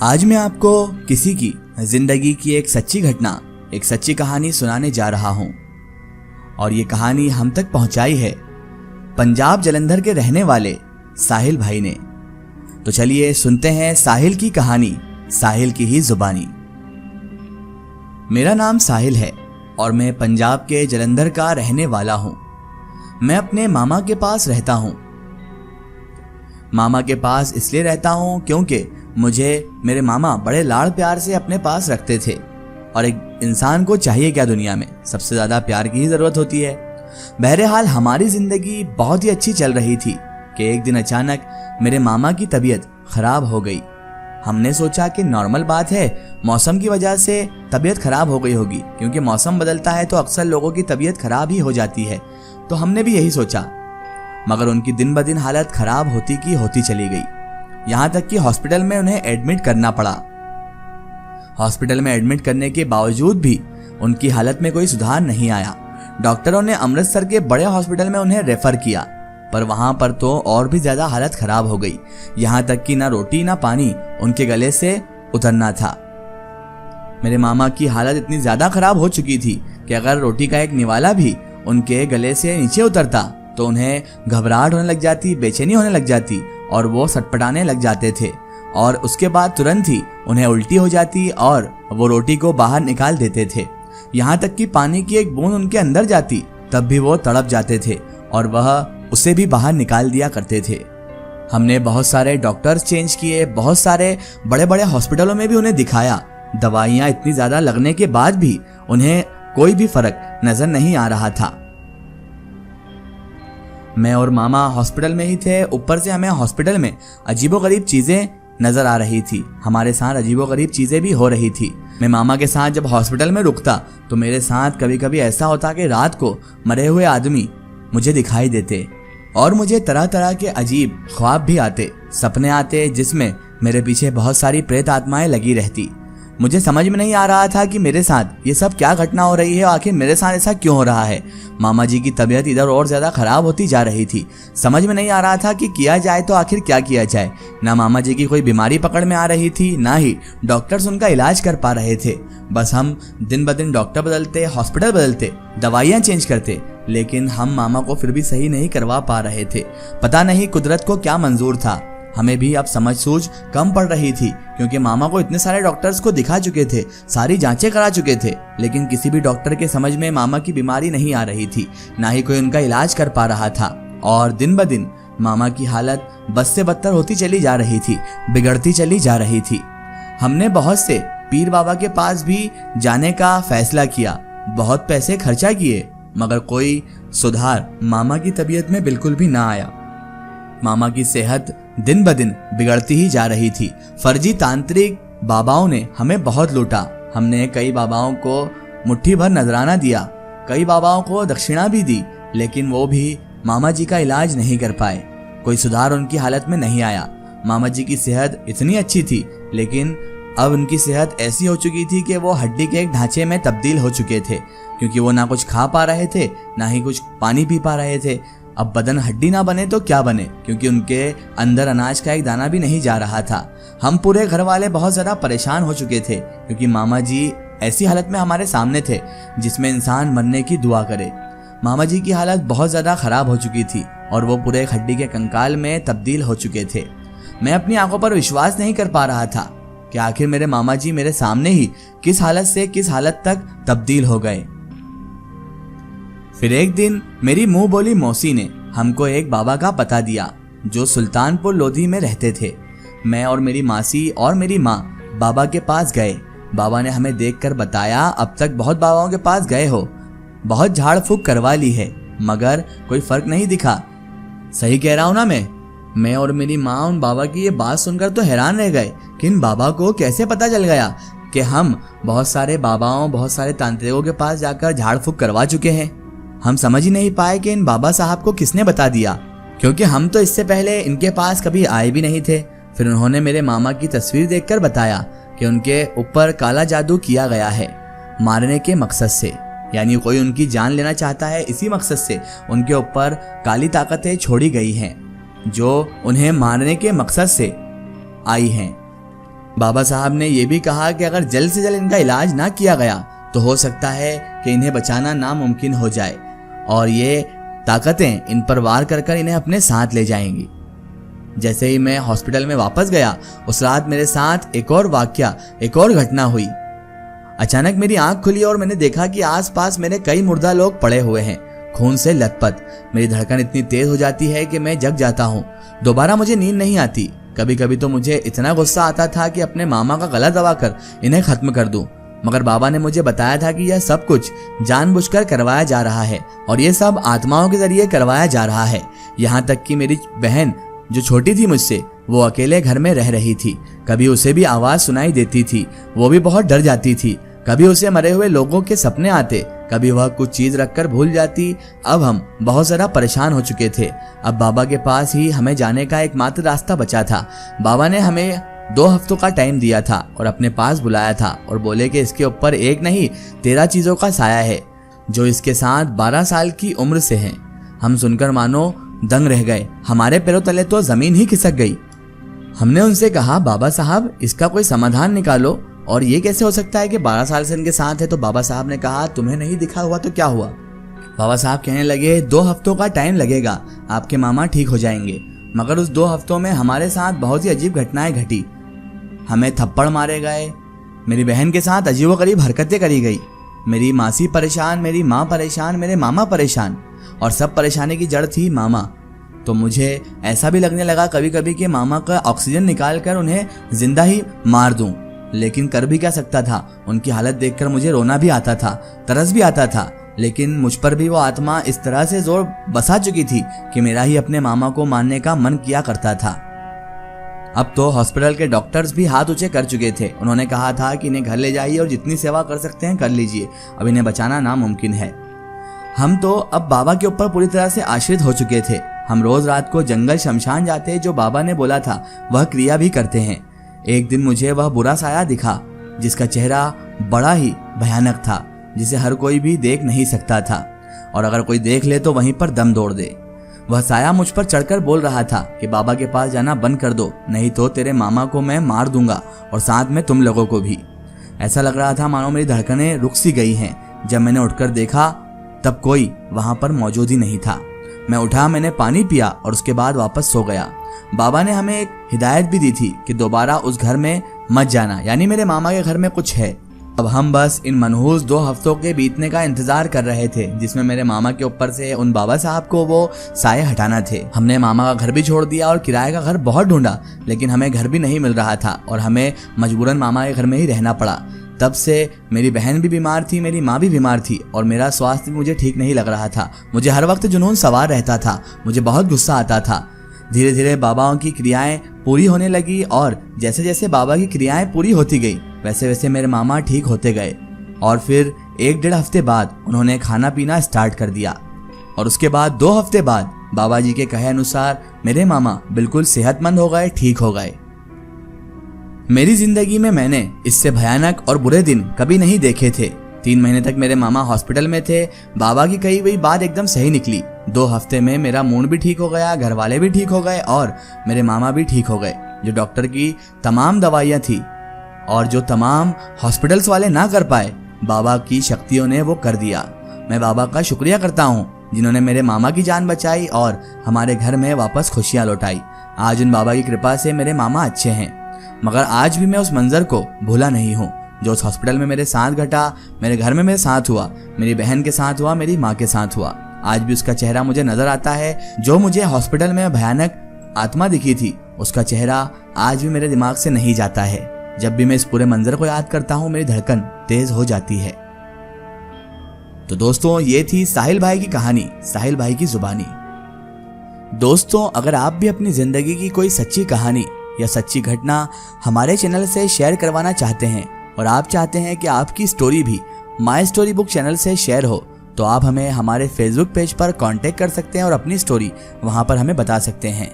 आज मैं आपको किसी की जिंदगी की एक सच्ची घटना, एक सच्ची कहानी सुनाने जा रहा हूं। और ये कहानी हम तक पहुंचाई है पंजाब जलंधर के रहने वाले साहिल भाई ने। तो चलिए सुनते हैं साहिल की कहानी, साहिल की ही जुबानी। मेरा नाम साहिल है और मैं पंजाब के जलंधर का रहने वाला हूं। मैं अपने मामा के पास रहता हूं। मामा के पास इसलिए रहता हूं क्योंकि मुझे मेरे मामा बड़े लाड़ प्यार से अपने पास रखते थे। और एक इंसान को चाहिए क्या दुनिया में, सबसे ज्यादा प्यार की ही जरूरत होती है। बहरहाल हमारी जिंदगी बहुत ही अच्छी चल रही थी कि एक दिन अचानक मेरे मामा की तबीयत खराब हो गई। हमने सोचा कि नॉर्मल बात है, मौसम की वजह से तबीयत खराब हो गई होगी, क्योंकि मौसम बदलता है तो अक्सर लोगों की तबीयत खराब ही हो जाती है। तो हमने भी यही सोचा, मगर उनकी दिन ब दिन हालत खराब होती चली गई। यहाँ तक कि हॉस्पिटल में उन्हें एडमिट करना पड़ा। हॉस्पिटल में एडमिट करने के बावजूद भी उनकी हालत में कोई सुधार नहीं आया। डॉक्टरों ने अमृतसर के बड़े हॉस्पिटल में उन्हें रेफर किया, पर वहां पर तो और भी ज्यादा हालत खराब हो गई। यहाँ तक कि ना रोटी ना पानी उनके गले से उतरना था। मेरे मामा की हालत इतनी ज्यादा खराब हो चुकी थी कि अगर रोटी का एक निवाला भी उनके गले से नीचे उतरता तो उन्हें घबराहट होने लग जाती, बेचैनी होने लग जाती और वो सटपटाने लग जाते थे। और उसके बाद तुरंत ही उन्हें उल्टी हो जाती और वो रोटी को बाहर निकाल देते थे। यहाँ तक कि पानी की एक बूंद उनके अंदर जाती तब भी वो तड़प जाते थे और वह उसे भी बाहर निकाल दिया करते थे। हमने बहुत सारे डॉक्टर्स चेंज किए, बहुत सारे बड़े बड़े हॉस्पिटलों में भी उन्हें दिखाया। दवाइयाँ इतनी ज्यादा लगने के बाद भी उन्हें कोई भी फर्क नजर नहीं आ रहा था। मैं और मामा हॉस्पिटल में ही थे। ऊपर से हमें हॉस्पिटल में अजीबोगरीब चीजें नजर आ रही थी, हमारे साथ अजीबोगरीब चीजें भी हो रही थी। मैं मामा के साथ जब हॉस्पिटल में रुकता तो मेरे साथ कभी कभी ऐसा होता कि रात को मरे हुए आदमी मुझे दिखाई देते और मुझे तरह तरह के अजीब ख्वाब भी आते, सपने आते जिसमें मेरे पीछे बहुत सारी प्रेत आत्माएं लगी रहती। मुझे समझ में नहीं आ रहा था कि मेरे साथ ये सब क्या घटना हो रही है, आखिर मेरे साथ ऐसा क्यों हो रहा है। मामा जी की तबीयत इधर और ज्यादा खराब होती जा रही थी। समझ में नहीं आ रहा था कि किया जाए तो आखिर क्या किया जाए। ना मामा जी की कोई बीमारी पकड़ में आ रही थी, ना ही डॉक्टर्स उनका इलाज कर पा रहे थे। बस हम दिन ब दिन डॉक्टर बदलते, हॉस्पिटल बदलते, दवाइयाँ चेंज करते, लेकिन हम मामा को फिर भी सही नहीं करवा पा रहे थे। पता नहीं कुदरत को क्या मंजूर था। हमें भी अब समझ सूझ कम पड़ रही थी, क्योंकि मामा को इतने सारे डॉक्टर्स को दिखा चुके थे, सारी जांचें करा चुके थे, लेकिन किसी भी डॉक्टर के समझ में मामा की बीमारी नहीं आ रही थी, ना ही कोई उनका इलाज कर पा रहा था। और दिन ब दिन मामा की हालत बद से बदतर होती चली जा रही थी, बिगड़ती चली जा रही थी। हमने बहुत से पीर बाबा के पास भी जाने का फैसला किया, बहुत पैसे खर्चा किए, मगर कोई सुधार मामा की तबीयत में बिल्कुल भी ना आया। मामा की सेहत दिन ब दिन बिगड़ती ही जा रही थी। फर्जी तांत्रिक बाबाओं ने हमें बहुत लूटा। हमने कई बाबाओं को मुट्ठी भर नजराना दिया, कई बाबाओं को दक्षिणा भी दी, लेकिन वो भी मामा जी का इलाज नहीं कर पाए। कोई सुधार उनकी हालत में नहीं आया। मामा जी की सेहत इतनी अच्छी थी, लेकिन अब उनकी सेहत ऐसी हो चुकी थी कि वो हड्डी के एक ढांचे में तब्दील हो चुके थे, क्योंकि वो ना कुछ खा पा रहे थे, ना ही कुछ पानी पी पा रहे थे। अब बदन हड्डी ना बने तो क्या बने, क्योंकि उनके अंदर अनाज का एक दाना भी नहीं जा रहा था। हम पूरे घर वाले बहुत ज्यादा परेशान हो चुके थे, क्योंकि मामा जी ऐसी हालत में हमारे सामने थे जिसमें इंसान मरने की दुआ करे। मामा जी की हालत बहुत ज्यादा खराब हो चुकी थी और वो पूरे हड्डी के कंकाल में तब्दील हो चुके थे। मैं अपनी आंखों पर विश्वास नहीं कर पा रहा था कि आखिर मेरे मामा जी मेरे सामने ही किस हालत से किस हालत तक तब्दील हो गए। फिर एक दिन मेरी मुंह बोली मौसी ने हमको एक बाबा का पता दिया जो सुल्तानपुर लोधी में रहते थे। मैं और मेरी मासी और मेरी माँ बाबा के पास गए। बाबा ने हमें देखकर बताया, अब तक बहुत बाबाओं के पास गए हो, बहुत झाड़ फूक करवा ली है, मगर कोई फर्क नहीं दिखा। सही कह रहा हूं ना मैं और मेरी माँ उन बाबा की ये बात सुनकर तो हैरान रह गए कि इन बाबा को कैसे पता चल गया कि हम बहुत सारे बाबाओं, बहुत सारे तांत्रिकों के पास जाकर झाड़ फूक करवा चुके हैं। हम समझ ही नहीं पाए कि इन बाबा साहब को किसने बता दिया, क्योंकि हम तो इससे पहले इनके पास कभी आए भी नहीं थे। फिर उन्होंने मेरे मामा की तस्वीर देखकर बताया कि उनके ऊपर काला जादू किया गया है मारने के मकसद से, यानी कोई उनकी जान लेना चाहता है, इसी मकसद से उनके ऊपर काली ताकतें छोड़ी गई हैं जो उन्हें मारने के मकसद से आई हैं। बाबा साहब ने यह भी कहा कि अगर जल्द से जल्द इनका इलाज ना किया गया तो हो सकता है कि इन्हें बचाना नामुमकिन हो जाए और ये ताकतें इन पर वार कर इन्हें अपने साथ ले जाएंगी। जैसे ही मैं हॉस्पिटल में वापस गया, उस रात मेरे साथ एक और घटना हुई। अचानक मेरी आंख खुली और मैंने देखा कि आसपास मेरे कई मुर्दा लोग पड़े हुए हैं, खून से लथपथ। मेरी धड़कन इतनी तेज हो जाती है कि मैं जग जाता हूँ। दोबारा मुझे नींद नहीं आती। कभी कभी तो मुझे इतना गुस्सा आता था कि अपने मामा का गला दबाकर इन्हें खत्म कर दूं। मगर बाबा ने मुझे बताया था कि यह सब कुछ जानबूझकर करवाया जा रहा है और यह सब आत्माओं के जरिए करवाया जा रहा है। यहाँ तक कि मेरी बहन जो छोटी थी मुझसे, वो अकेले घर में रह रही थी। कभी उसे भी आवाज सुनाई देती थी, वो भी बहुत डर जाती थी। कभी उसे मरे हुए लोगों के सपने आते, कभी वह कुछ चीज रखकर भूल जाती। अब हम बहुत ज्यादा परेशान हो चुके थे। अब बाबा के पास ही हमें जाने का एकमात्र रास्ता बचा था। बाबा ने हमें 2 हफ्तों का टाइम दिया था और अपने पास बुलाया था और बोले कि इसके ऊपर एक नहीं 13 चीजों का साया है जो इसके साथ 12 साल की उम्र से हैं। हम सुनकर मानो दंग रह गए। हमारे पैरों तले तो जमीन ही खिसक गई। हमने उनसे कहा, बाबा साहब इसका कोई समाधान निकालो, और ये कैसे हो सकता है कि 12 साल से इनके साथ है। तो बाबा साहब ने कहा, तुम्हें नहीं दिखा हुआ तो क्या हुआ। बाबा साहब कहने लगे, 2 हफ्तों का टाइम लगेगा, आपके मामा ठीक हो जाएंगे। मगर उस 2 हफ्तों में हमारे साथ बहुत ही अजीब घटनाएं घटी। हमें थप्पड़ मारे गए, मेरी बहन के साथ अजीबोगरीब हरकतें करी गई। मेरी मासी परेशान, मेरी माँ परेशान, मेरे मामा परेशान, और सब परेशानी की जड़ थी मामा। तो मुझे ऐसा भी लगने लगा कभी कभी कि मामा का ऑक्सीजन निकाल कर उन्हें जिंदा ही मार दूं। लेकिन कर भी क्या सकता था। उनकी हालत देखकर मुझे रोना भी आता था, तरस भी आता था। लेकिन मुझ पर भी वो आत्मा इस तरह से जोर बसा चुकी थी कि मेरा ही अपने मामा को मारने का मन किया करता था। अब तो हॉस्पिटल के डॉक्टर्स भी हाथ ऊंचे कर चुके थे। उन्होंने कहा था कि इन्हें घर ले जाइए और जितनी सेवा कर सकते हैं कर लीजिए, अब इन्हें बचाना नामुमकिन है। हम तो अब बाबा के ऊपर पूरी तरह से आश्रित हो चुके थे। हम रोज रात को जंगल शमशान जाते, जो बाबा ने बोला था वह क्रिया भी करते हैं। एक दिन मुझे वह बुरा साया दिखा जिसका चेहरा बड़ा ही भयानक था, जिसे हर कोई भी देख नहीं सकता था, और अगर कोई देख ले तो वहीं पर दम तोड़ दे। वह साया मुझ पर चढ़कर बोल रहा था कि बाबा के पास जाना बंद कर दो, नहीं तो तेरे मामा को मैं मार दूंगा और साथ में तुम लोगों को भी। ऐसा लग रहा था मानो मेरी धड़कनें रुक सी गई हैं। जब मैंने उठकर देखा तब कोई वहां पर मौजूद ही नहीं था। मैं उठा, मैंने पानी पिया और उसके बाद वापस सो गया। बाबा ने हमें एक हिदायत भी दी थी कि दोबारा उस घर में मत जाना, यानी मेरे मामा के घर में कुछ है। अब हम बस इन मनहूस 2 हफ्तों के बीतने का इंतजार कर रहे थे, जिसमें मेरे मामा के ऊपर से उन बाबा साहब को वो साये हटाना थे। हमने मामा का घर भी छोड़ दिया और किराए का घर बहुत ढूंढा, लेकिन हमें घर भी नहीं मिल रहा था और हमें मजबूरन मामा के घर में ही रहना पड़ा। तब से मेरी बहन भी बीमार थी, मेरी माँ भी बीमार थी और मेरा स्वास्थ्य मुझे ठीक नहीं लग रहा था। मुझे हर वक्त जुनून सवार रहता था, मुझे बहुत गुस्सा आता था। धीरे धीरे बाबाओं की क्रियाएं पूरी होने लगी और जैसे जैसे बाबा की क्रियाएं पूरी होती गई वैसे वैसे मेरे मामा ठीक होते गए। और फिर 1-1.5 हफ्ते बाद उन्होंने खाना पीना स्टार्ट कर दिया और उसके बाद 2 हफ्ते बाद बाबा जी के कहे अनुसार मेरे मामा बिल्कुल सेहतमंद हो गए, ठीक हो गए। मेरी जिंदगी में मैंने इससे भयानक और बुरे दिन कभी नहीं देखे थे। 3 महीने तक मेरे मामा हॉस्पिटल में थे। बाबा की कही हुई बात एकदम सही निकली। 2 हफ्ते में मेरा मूड भी ठीक हो गया, घर वाले भी ठीक हो गए और मेरे मामा भी ठीक हो गए। जो डॉक्टर की तमाम दवाइयाँ थी और जो तमाम हॉस्पिटल्स वाले ना कर पाए, बाबा की शक्तियों ने वो कर दिया। मैं बाबा का शुक्रिया करता हूँ जिन्होंने मेरे मामा की जान बचाई और हमारे घर में वापस खुशियाँ लौटाई। आज उन बाबा की कृपा से मेरे मामा अच्छे हैं, मगर आज भी मैं उस मंजर को भूला नहीं हूँ जो उस हॉस्पिटल में मेरे साथ घटा, मेरे घर में मेरे साथ हुआ, मेरी बहन के साथ हुआ, मेरी माँ के साथ हुआ। आज भी उसका चेहरा मुझे नजर आता है। जो मुझे हॉस्पिटल में भयानक आत्मा दिखी थी, उसका चेहरा आज भी मेरे दिमाग से नहीं जाता है। जब भी मैं इस पूरे मंजर को याद करता हूँ मेरी धड़कन तेज हो जाती है। तो दोस्तों, ये थी साहिल भाई की कहानी, साहिल भाई की जुबानी। दोस्तों, अगर आप भी अपनी जिंदगी की कोई सच्ची कहानी या सच्ची घटना हमारे चैनल से शेयर करवाना चाहते हैं और आप चाहते हैं कि आपकी स्टोरी भी माई स्टोरी बुक चैनल से शेयर हो, तो आप हमें हमारे फेसबुक पेज पर कांटेक्ट कर सकते हैं और अपनी स्टोरी वहां पर हमें बता सकते हैं।